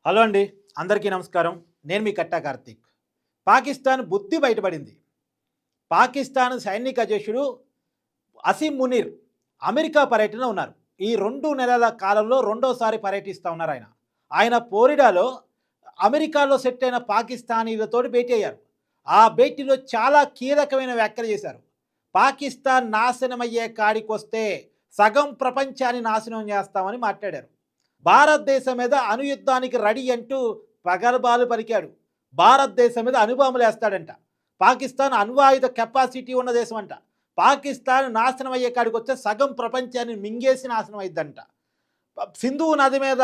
Hello అండి. అందరికీ నమస్కారం. నేను మీ కట్టా కార్తీక్. పాకిస్తాన్ బుద్ధి బయటపడింది. పాకిస్తాన్ సైనిక అధ్యక్షుడు అసీం మునీర్ అమెరికా పర్యటనలో ఉన్నారు. ఈ 2 నెలల కాలంలో రెండోసారి పర్యటిస్తా ఉన్నారాయన. ఆయన ఫ్లోరిడాలో అమెరికాలో సెట్ అయిన పాకిస్తానీలతోటి భేటీ అయ్యారు. ఆ భేటీలో చాలా కీలకమైన వ్యాఖ్యలు చేశారు. పాకిస్తాన్ నాశనమయ్యే కాడికొస్తే సగం ప్రపంచాన్ని నాశనం చేస్తామని మాట్లాడారు. భారతదేశం మీద అణుయుద్ధానికి రెడీ అంటూ ప్రగల్భాలు పలికాడు. భారతదేశం మీద అణుబాంబులేస్తాడంట. పాకిస్తాన్ అణ్వాయుధ కెపాసిటీ ఉన్న దేశం అంట. పాకిస్తాన్ నాశనం అయ్యే కాడికి వస్తే సగం ప్రపంచాన్ని మింగేసి నాశనం అయిద్దంట. సింధు నది మీద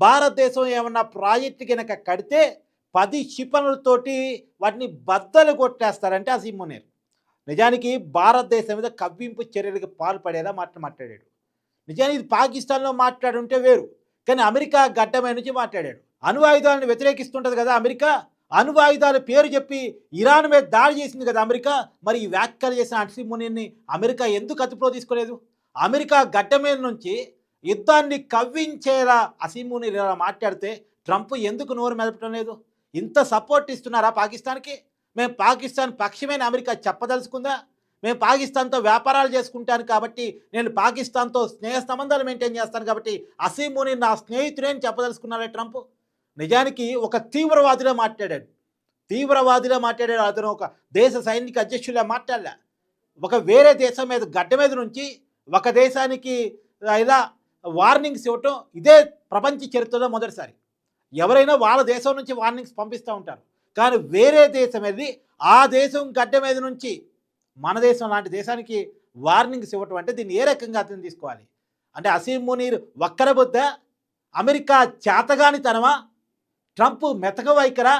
భారతదేశం ఏమన్నా ప్రాజెక్టు కనుక కడితే 10 క్షిపణులతోటి వాటిని బద్దలు కొట్టేస్తారంటే అసీం మునీర్. నిజానికి భారతదేశం మీద కవ్వింపు చర్యలకు పాల్పడేలా మాట్లాడాడు. నిజానికి ఇది పాకిస్తాన్లో మాట్లాడుంటే వేరు, కానీ అమెరికా గడ్డమై నుంచి మాట్లాడాడు. అణువాయుధాలను వ్యతిరేకిస్తుంటుంది కదా అమెరికా. అణువాయుధాల పేరు చెప్పి ఇరాన్ మీద దాడి చేసింది కదా అమెరికా. మరి ఈ వ్యాఖ్యలు చేసిన అసీం మునీర్ని అమెరికా ఎందుకు అదుపులో తీసుకోలేదు? అమెరికా గడ్డ మీద నుంచి యుద్ధాన్ని కవ్వించేలా అసీం మునీర్ ఇలా మాట్లాడితే ట్రంప్ ఎందుకు నోరు మెదపడం లేదు? ఇంత సపోర్ట్ ఇస్తున్నారా పాకిస్తాన్కి? మేము పాకిస్తాన్ పక్షమైన అమెరికా చెప్పదలుచుకుందా? మేము పాకిస్తాన్తో వ్యాపారాలు చేసుకుంటాను కాబట్టి, నేను పాకిస్తాన్తో స్నేహ సంబంధాలు మెయింటైన్ చేస్తాను కాబట్టి అసీం మునీర్ నా స్నేహితుడే అని చెప్పదలుచుకున్నాడే ట్రంప్. నిజానికి ఒక తీవ్రవాదిలో మాట్లాడాడు. అతను ఒక దేశ సైనిక అధ్యక్షులా మాట్లాడలే. ఒక వేరే దేశం మీద గడ్డ మీద నుంచి ఒక దేశానికి ఇలా వార్నింగ్స్ ఇవ్వటం ఇదే ప్రపంచ చరిత్రలో మొదటిసారి. ఎవరైనా వాళ్ళ దేశం నుంచి వార్నింగ్స్ పంపిస్తూ ఉంటారు, కానీ వేరే దేశం వెళ్ళి ఆ దేశం గడ్డ మీద నుంచి మన దేశం లాంటి దేశానికి వార్నింగ్స్ ఇవ్వటం అంటే దీన్ని ఏ రకంగా అర్థం తీసుకోవాలి? అంటే అసీం మునీర్ వక్కరబుద్ద, అమెరికా చేతగానితనమా, ట్రంప్ మెతక వైఖరా?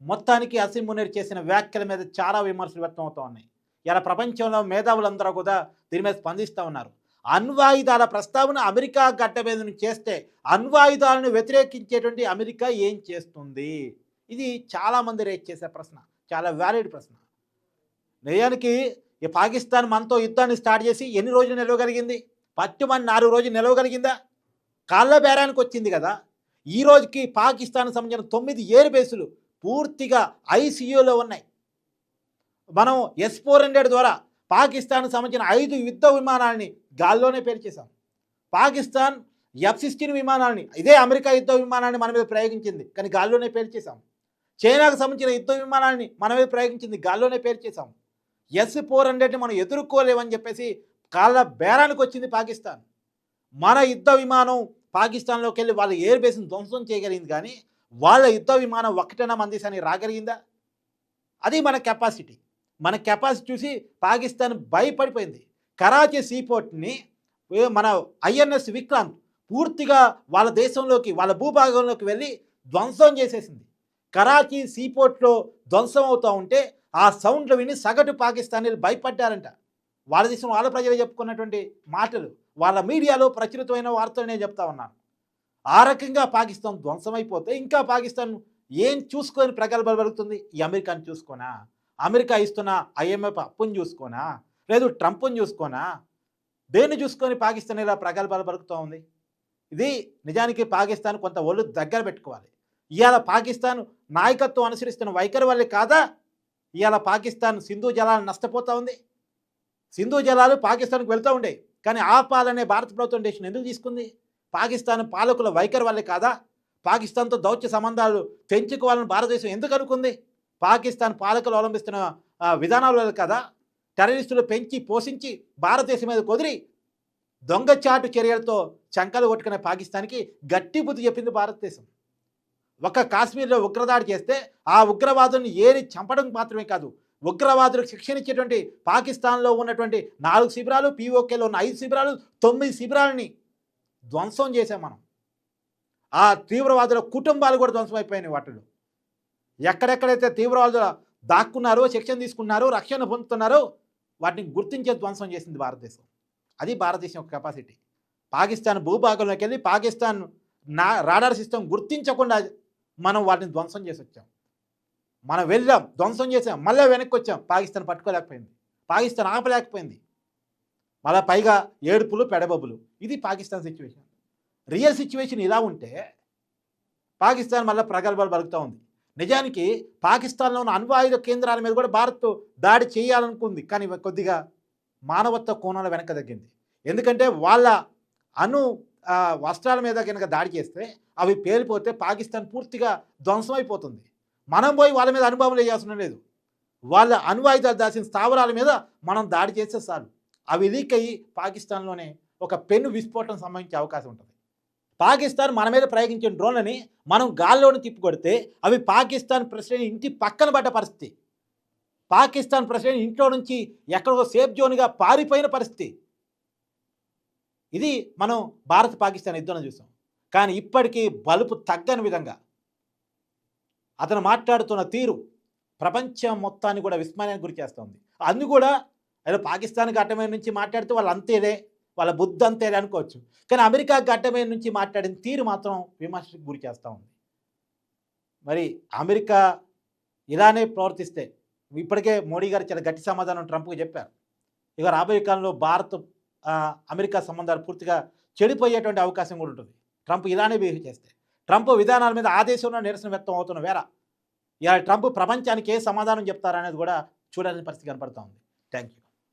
మొత్తానికి అసీం మునీర్ చేసిన వ్యాఖ్యల మీద చాలా విమర్శలు వ్యక్తం అవుతూ ఉన్నాయి. ఇలా ప్రపంచంలో మేధావులందరూ కూడా దీని మీద స్పందిస్తూ ఉన్నారు. అణ్వాయుధాల ప్రస్తావన అమెరికా గడ్డ మీద నుంచి చేస్తే అణ్వాయుధాలను వ్యతిరేకించేటువంటి అమెరికా ఏం చేస్తుంది? ఇది చాలామంది రేట్ చేసే ప్రశ్న, చాలా వ్యాలిడ్ ప్రశ్న. నిజానికి ఈ పాకిస్తాన్ మనతో యుద్ధాన్ని స్టార్ట్ చేసి ఎన్ని రోజులు నిలవగలిగింది? పట్టుమని 4 రోజులు నిలవగలిగిందా? కాళ్ళ బేరానికి వచ్చింది కదా. ఈ రోజుకి పాకిస్తాన్ సంబంధించిన 9 ఎయిర్ బేసులు పూర్తిగా ఐసీయూలో ఉన్నాయి. మనం S-400 ద్వారా పాకిస్తాన్కి సంబంధించిన 5 యుద్ధ విమానాలని గాల్లోనే పేల్చేశాం. పాకిస్తాన్ F-16 విమానాలని, ఇదే అమెరికా యుద్ధ విమానాన్ని మన మీద ప్రయోగించింది, కానీ గాల్లోనే పేల్చేశాం. చైనాకు సంబంధించిన యుద్ధ విమానాన్ని మన మీద ప్రయోగించింది, గాల్లోనే పేల్చేశాం. S-400ని మనం ఎదుర్కోలేమని చెప్పేసి కాళ్ళ బేరానికి వచ్చింది పాకిస్తాన్. మన యుద్ధ విమానం పాకిస్తాన్లోకి వెళ్ళి వాళ్ళ ఎయిర్ బేస్ని ధ్వంసం చేయగలిగింది, కానీ వాళ్ళ యుద్ధ విమానం ఒక్కటైనా మన దేశానికి రాగలిగిందా? అది మన కెపాసిటీ. మన కెపాసిటీ చూసి పాకిస్తాన్ భయపడిపోయింది. కరాచీ సీపోర్ట్ని మన INS విక్రాంత్ పూర్తిగా వాళ్ళ దేశంలోకి, వాళ్ళ భూభాగంలోకి వెళ్ళి ధ్వంసం చేసేసింది. కరాచీ సీపోర్ట్లో ధ్వంసం అవుతూ ఉంటే ఆ సౌండ్లు విని సగటు పాకిస్తానీలు భయపడ్డారంట. వాళ్ళ దేశం వాళ్ళ ప్రజలు చెప్పుకున్నటువంటి మాటలు, వాళ్ళ మీడియాలో ప్రచురితమైన వార్తలు నేను చెప్తా ఉన్నాను. ఆ రకంగా పాకిస్తాన్ ధ్వంసమైపోతే ఇంకా పాకిస్తాన్ ఏం చూసుకొని ప్రగల్భాలు పలుకుతుంది? ఈ అమెరికాని చూసుకోనా? అమెరికా ఇస్తున్న IMF అప్పుని చూసుకోనా? లేదు ట్రంప్ని చూసుకోనా? దేన్ని చూసుకొని పాకిస్తాన్ ఇలా ప్రగల్భాలు పలుకుతూ ఉంది? ఇది నిజానికి పాకిస్తాన్ కొంత ఒళ్ళు దగ్గర పెట్టుకోవాలి. ఇవాళ పాకిస్తాన్ నాయకత్వం అనుసరిస్తున్న వైఖరి వల్లే కాదా ఇవాళ పాకిస్తాన్ సింధు జలాలు నష్టపోతూ ఉంది? సింధు జలాలు పాకిస్తాన్కి వెళ్తూ ఉండేవి, కానీ ఆపాలనే భారత ప్రభుత్వం డెసిషన్ ఎందుకు తీసుకుంది? పాకిస్తాన్ పాలకుల వైఖరి వల్లే కాదా? పాకిస్తాన్తో దౌత్య సంబంధాలు పెంచుకోవాలని భారతదేశం ఎందుకు అనుకుంది? పాకిస్తాన్ పాలకులు అవలంబిస్తున్న విధానాల వల్ల కదా టెర్రరిస్టులు పెంచి పోషించి భారతదేశం మీద కుదిరి దొంగచాటు చర్యలతో చంకలు కొట్టుకునే పాకిస్తాన్కి గట్టి బుద్ధి చెప్పింది భారతదేశం. ఒక కాశ్మీర్లో ఉగ్రదాడి చేస్తే ఆ ఉగ్రవాదుల్ని ఏరి చంపడం మాత్రమే కాదు, ఉగ్రవాదులకు శిక్షణ ఇచ్చేటువంటి పాకిస్తాన్లో ఉన్నటువంటి 4 శిబిరాలు, POKలో ఉన్న 5 శిబిరాలు, 9 శిబిరాలని ధ్వంసం చేసాం మనం. ఆ తీవ్రవాదుల కుటుంబాలు కూడా ధ్వంసం అయిపోయినాయి. వాటిలో ఎక్కడెక్కడైతే తీవ్రవాదులు దాక్కున్నారో, శిక్షణ తీసుకున్నారో, రక్షణ పొందుతున్నారో వాటిని గుర్తించే ధ్వంసం చేసింది భారతదేశం. అది భారతదేశం యొక్క కెపాసిటీ. పాకిస్తాన్ భూభాగంలోకి వెళ్ళి పాకిస్తాన్ రాడార్ సిస్టమ్ గుర్తించకుండా మనం వాటిని ధ్వంసం చేసి వచ్చాం. మనం వెళ్ళాం, ధ్వంసం చేసాం, మళ్ళీ వెనక్కి వచ్చాం. పాకిస్తాన్ పట్టుకోలేకపోయింది, పాకిస్తాన్ ఆపలేకపోయింది. మళ్ళీ పైగా ఏడుపులు పెడబొబ్బులు. ఇది పాకిస్తాన్ సిచ్యువేషన్. రియల్ సిచ్యువేషన్ ఇలా ఉంటే పాకిస్తాన్ మళ్ళీ ప్రగల్భాలు పలుకుతూ ఉంది. నిజానికి పాకిస్తాన్లో ఉన్న అణ్వు ఆయుధ కేంద్రాల మీద కూడా భారత్ దాడి చేయాలనుకుంది, కానీ కొద్దిగా మానవత్వ కోణంలో వెనక తగ్గింది. ఎందుకంటే వాళ్ళ అణు వస్త్రాల మీద కనుక దాడి చేస్తే అవి పేలిపోతే పాకిస్తాన్ పూర్తిగా ధ్వంసమైపోతుంది. మనం పోయి వాళ్ళ మీద అనుభవం చేయాల్సిన లేదు. వాళ్ళ అణ్వు ఆయుధాలు దాచిన స్థావరాల మీద మనం దాడి చేస్తే చాలు, అవి లీక్ అయ్యి పాకిస్తాన్లోనే ఒక పెను విస్ఫోటనం సంభవించే అవకాశం ఉంటుంది. పాకిస్తాన్ మన మీద ప్రయోగించిన డ్రోన్లని మనం గాల్లోని తిప్పికొడితే అవి పాకిస్తాన్ ప్రెసిడెంట్ ఇంటి పక్కన పడ్డ పరిస్థితి, పాకిస్తాన్ ప్రెసిడెంట్ ఇంట్లో నుంచి ఎక్కడో సేఫ్ జోన్గా పారిపోయిన పరిస్థితి. ఇది మనం భారత్ పాకిస్తాన్ యుద్ధంలో చూసాం. కానీ ఇప్పటికీ బలుపు తగ్గని విధంగా అతను మాట్లాడుతున్న తీరు ప్రపంచం మొత్తాన్ని కూడా విస్మయానికి గురి చేస్తుంది. అందు కూడా ఏదో పాకిస్తాన్కి అడ్డమైన నుంచి మాట్లాడితే వాళ్ళు అంతేలే, వాళ్ళ బుద్ధి అంతేలే అనుకోవచ్చు. కానీ అమెరికాకి అడ్డమైన నుంచి మాట్లాడిన తీరు మాత్రం విమర్శకు గురి చేస్తూ ఉంది. మరి అమెరికా ఇలానే ప్రవర్తిస్తే, ఇప్పటికే మోడీ గారు చాలా గట్టి సమాధానం ట్రంప్కి చెప్పారు, ఇక రాబోయే కాలంలో భారత్ అమెరికా సంబంధాలు పూర్తిగా చెడిపోయేటువంటి అవకాశం కూడా ఉంటుంది ట్రంప్ ఇలానే బిహేవ్ చేస్తే. ట్రంప్ విధానాల మీద ఆ దేశంలో నిరసన వ్యక్తం అవుతున్న వేళ ఇలా ట్రంప్ ప్రపంచానికి ఏ సమాధానం చెప్తారనేది కూడా చూడాల్సిన పరిస్థితి కనపడుతూ ఉంది. Thank you.